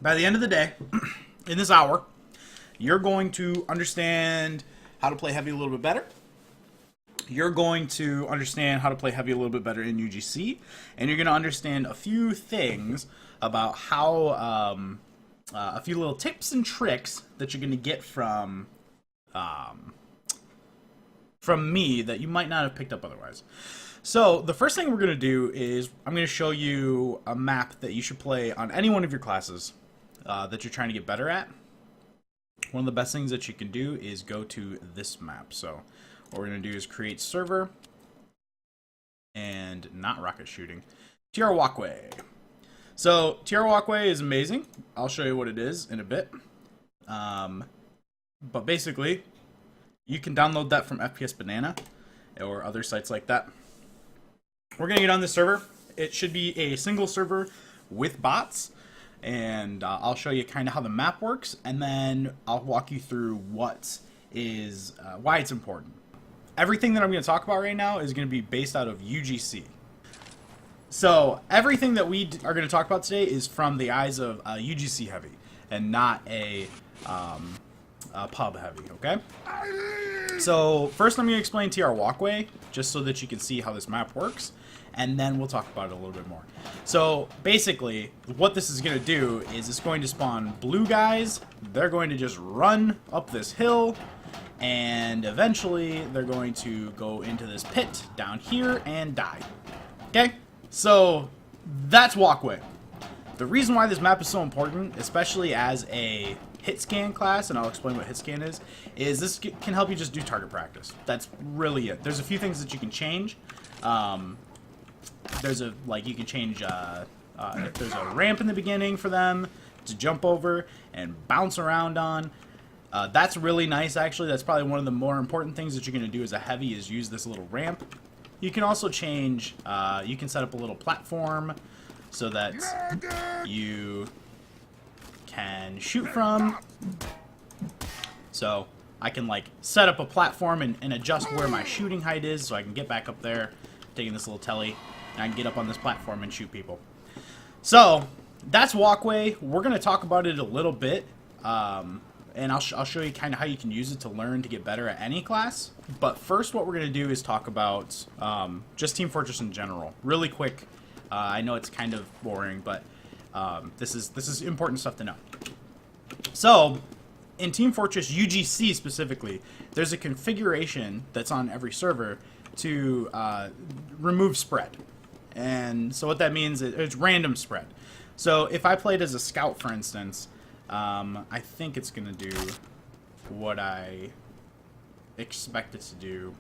By the end of the day, in this hour, you're going to understand how to play heavy a little bit better. You're going to understand how to play heavy a little bit better in UGC, and you're going to understand a few things about how, a few little tips and tricks that you're going to get from me that you might not have picked up otherwise. So the first thing we're going to do is I'm going to show you a map that you should play on any one of your classes that you're trying to get better at. One of the best things that you can do is go to this map. So what we're going to do is create server and not rocket shooting. TR Walkway. So TR Walkway is amazing. I'll show you what it is in a bit. But basically, you can download that from FPS Banana or other sites like that. We're going to get on this server. It should be a single server with bots. And I'll show you kind of how the map works, and then I'll walk you through what is why it's important. Everything that I'm going to talk about right now is going to be based out of UGC. So everything that we are going to talk about today is from the eyes of UGC Heavy, and not a pub Heavy, okay? So first I'm going to explain TR Walkway, just so that you can see how this map works, and then we'll talk about it a little bit more. So basically, what this is going to do is it's going to spawn blue guys. They're going to just run up this hill, and eventually they're going to go into this pit down here and die. Okay? So that's Walkway. The reason why this map is so important, especially as a hit scan class, and I'll explain what hit scan is this can help you just do target practice. That's really it. There's a few things that you can change. You can change if there's a ramp in the beginning for them to jump over and bounce around on. That's really nice, actually. That's probably one of the more important things that you're going to do as a heavy is use this little ramp. You can also change, you can set up a little platform so that you can shoot from. So I can like set up a platform and adjust where my shooting height is so I can get back up there, taking this little telly, and I can get up on this platform and shoot people. So that's Walkway. We're going to talk about it a little bit, and I'll show you kind of how you can use it to learn to get better at any class. But first what we're going to do is talk about just Team Fortress in general. Really quick. I know it's kind of boring, but this is important stuff to know. So in Team Fortress UGC specifically, there's a configuration that's on every server to remove spread. And so what that means is it's random spread. So if I played as a scout, for instance, I think it's going to do what I expect it to do.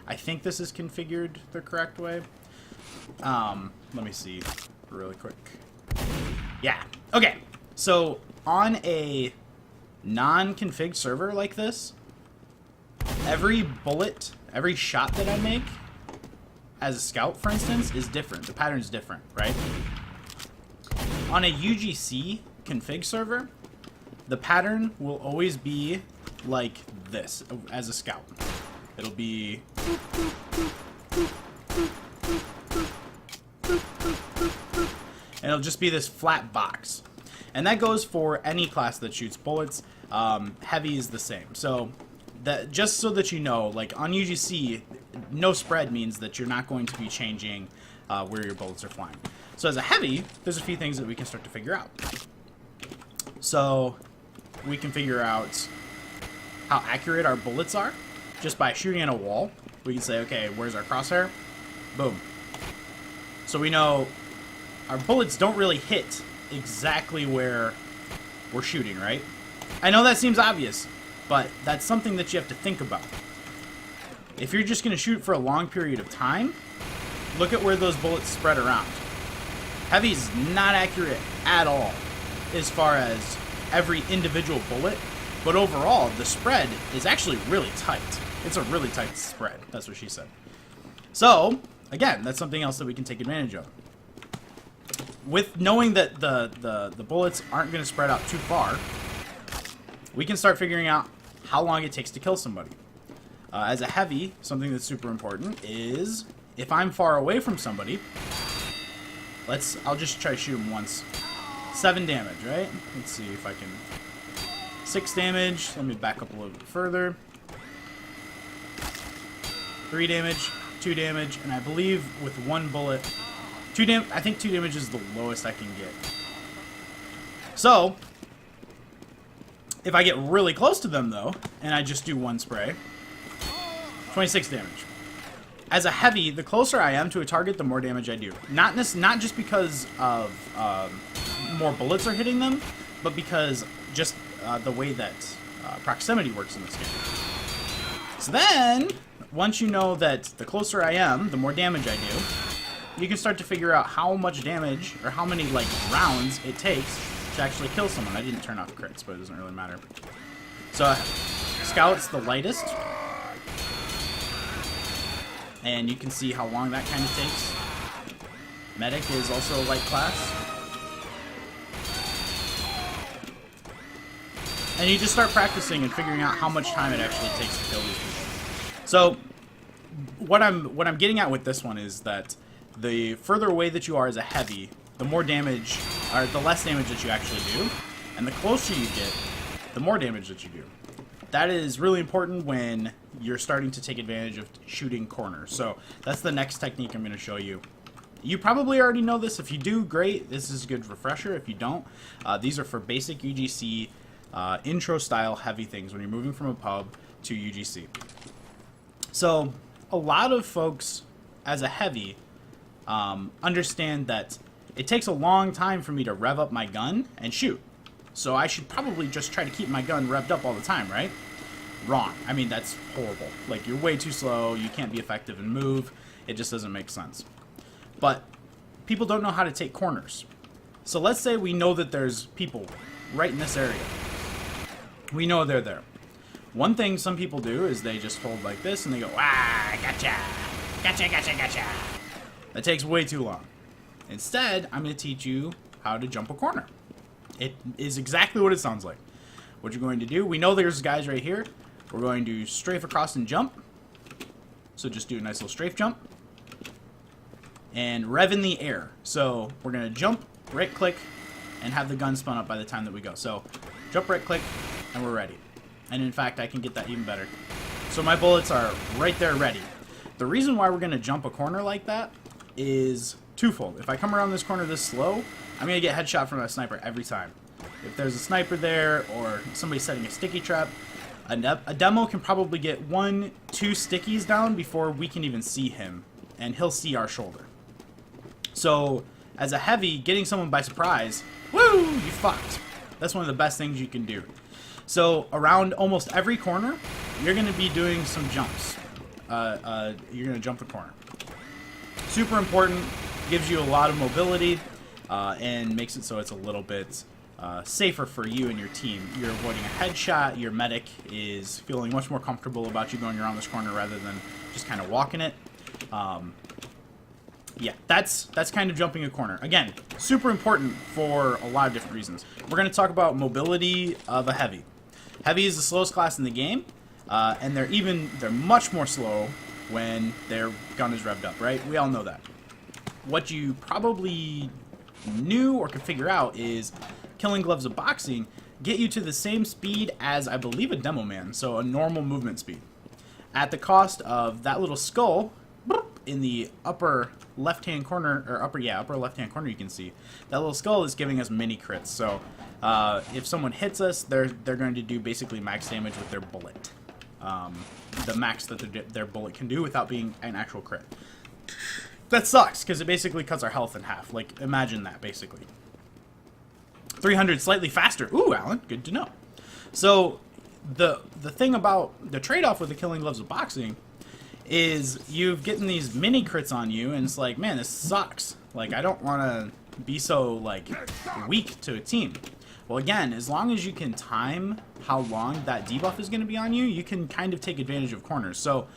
I think this is configured the correct way. Let me see really quick. Yeah. Okay. So on a non-config server like this, every bullet, every shot that I make as a scout, for instance, is different. The pattern's different, right? On a UGC config server, the pattern will always be like this as a scout. It'll be and it'll just be this flat box. And that goes for any class that shoots bullets. Heavy is the same. So that, just so that you know, like on UGC, no spread means that you're not going to be changing where your bullets are flying. So as a heavy, there's a few things that we can start to figure out. So we can figure out how accurate our bullets are just by shooting at a wall. We can say, okay, where's our crosshair? Boom. So we know our bullets don't really hit exactly where we're shooting, right? I know that seems obvious, but that's something that you have to think about. If you're just going to shoot for a long period of time, look at where those bullets spread around. Heavy's not accurate at all as far as every individual bullet, but overall, the spread is actually really tight. It's a really tight spread. That's what she said. So, again, that's something else that we can take advantage of. With knowing that the bullets aren't going to spread out too far, we can start figuring out how long it takes to kill somebody. As a heavy, something that's super important is if I'm far away from somebody, I'll just try to shoot him once. 7 damage, right? Let's see if I can... 6 damage. Let me back up a little bit further. 3 damage, 2 damage, and I believe with 1 bullet... I think 2 damage is the lowest I can get. So, if I get really close to them, though, and I just do 1 spray, 26 damage. As a heavy, the closer I am to a target, the more damage I do. Not just because of more bullets are hitting them, but because just the way that proximity works in this game. So then, once you know that the closer I am, the more damage I do, you can start to figure out how much damage, or how many, like, rounds it takes to actually kill someone. I didn't turn off crits, but it doesn't really matter. So, Scout's the lightest. And you can see how long that kind of takes. Medic is also a light class. And you just start practicing and figuring out how much time it actually takes to kill these people. So, what I'm getting at with this one is that the further away that you are as a heavy, the more damage, or the less damage that you actually do. And the closer you get, the more damage that you do. That is really important when you're starting to take advantage of shooting corners. So that's the next technique I'm going to show you. You probably already know this. If you do, great. This is a good refresher. If you don't, these are for basic UGC intro style heavy things when you're moving from a pub to UGC. So a lot of folks as a heavy understand that it takes a long time for me to rev up my gun and shoot. So I should probably just try to keep my gun revved up all the time, right? Wrong. I mean, that's horrible. Like, you're way too slow, you can't be effective and move. It just doesn't make sense. But people don't know how to take corners. So let's say we know that there's people right in this area. We know they're there. One thing some people do is they just hold like this and they go, "Ah, gotcha! Gotcha, gotcha, gotcha!" That takes way too long. Instead, I'm going to teach you how to jump a corner. It is exactly what it sounds like. What you're going to do, we know there's guys right here. We're going to strafe across and jump. So just do a nice little strafe jump. And rev in the air. So we're going to jump, right click, and have the gun spun up by the time that we go. So jump, right click, and we're ready. And in fact, I can get that even better. So my bullets are right there ready. The reason why we're going to jump a corner like that is twofold. If I come around this corner this slow, I'm going to get headshot from a sniper every time. If there's a sniper there or somebody setting a sticky trap, a demo can probably get 1-2 stickies down before we can even see him, and he'll see our shoulder. So, as a heavy, getting someone by surprise, woo, you fucked. That's one of the best things you can do. So, around almost every corner, you're going to be doing some jumps. You're going to jump the corner. Super important, gives you a lot of mobility, and makes it so it's a little bit safer for you and your team. You're avoiding a headshot. Your medic is feeling much more comfortable about you going around this corner rather than just kind of walking it. Yeah, that's kind of jumping a corner. Again, super important for a lot of different reasons. We're going to talk about mobility of a heavy. Heavy is the slowest class in the game, and they're much more slow when their gun is revved up, right? We all know that. What you probably knew or could figure out is Killing Gloves of Boxing get you to the same speed as, I believe, a demo man, so a normal movement speed, at the cost of that little skull in the upper left-hand corner, or upper left-hand corner. You can see that little skull is giving us mini crits. So if someone hits us, they're going to do basically max damage with their bullet, the max that their bullet can do without being an actual crit. That sucks, because it basically cuts our health in half. Like, imagine that, basically. 300 slightly faster. Ooh, Alan, good to know. So, the thing about the trade-off with the Killing Gloves of Boxing is you've getting these mini crits on you, and it's like, man, this sucks. Like, I don't want to be so, like, weak to a team. Well, again, as long as you can time how long that debuff is going to be on you, you can kind of take advantage of corners. So,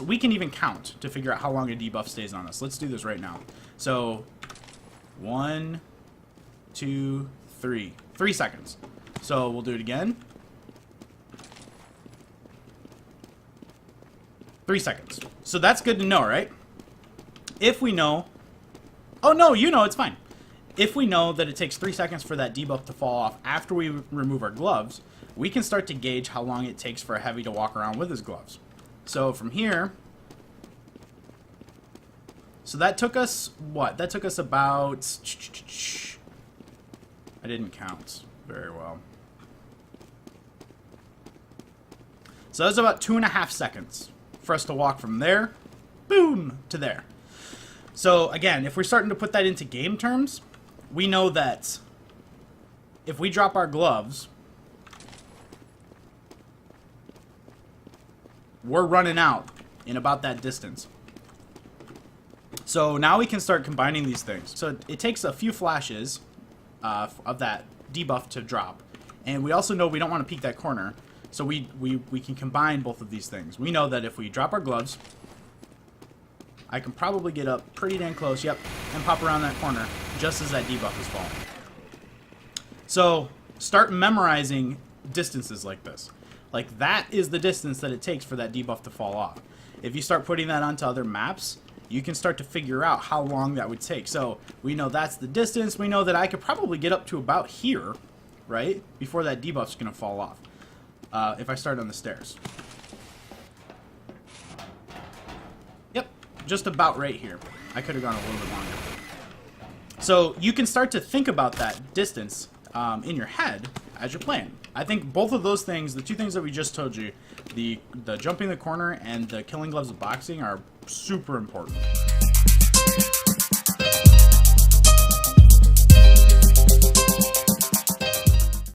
we can even count to figure out how long a debuff stays on us. Let's do this right now. So, 1, 2, 3. 3 seconds. So, we'll do it again. 3 seconds. So that's good to know, right? If we know... Oh, no, you know, it's fine. if we know that it takes 3 seconds for that debuff to fall off after we remove our gloves, we can start to gauge how long it takes for a heavy to walk around with his gloves. So from here, so that took us, what? That took us about, I didn't count very well. So that was about 2.5 seconds for us to walk from there, boom, to there. So again, if we're starting to put that into game terms, we know that if we drop our gloves, we're running out in about that distance. So now we can start combining these things. So it takes a few flashes of that debuff to drop. And we also know we don't want to peek that corner. So we can combine both of these things. We know that if we drop our gloves, I can probably get up pretty dang close, yep, and pop around that corner just as that debuff is falling. So start memorizing distances like this. Like, that is the distance that it takes for that debuff to fall off. If you start putting that onto other maps, you can start to figure out how long that would take. So we know that's the distance. We know that I could probably get up to about here, right, before that debuff's going to fall off if I start on the stairs. Yep, just about right here. I could have gone a little bit longer. So you can start to think about that distance in your head as you're playing. I think both of those things, the two things that we just told you, the jumping the corner and the killing gloves of boxing, are super important.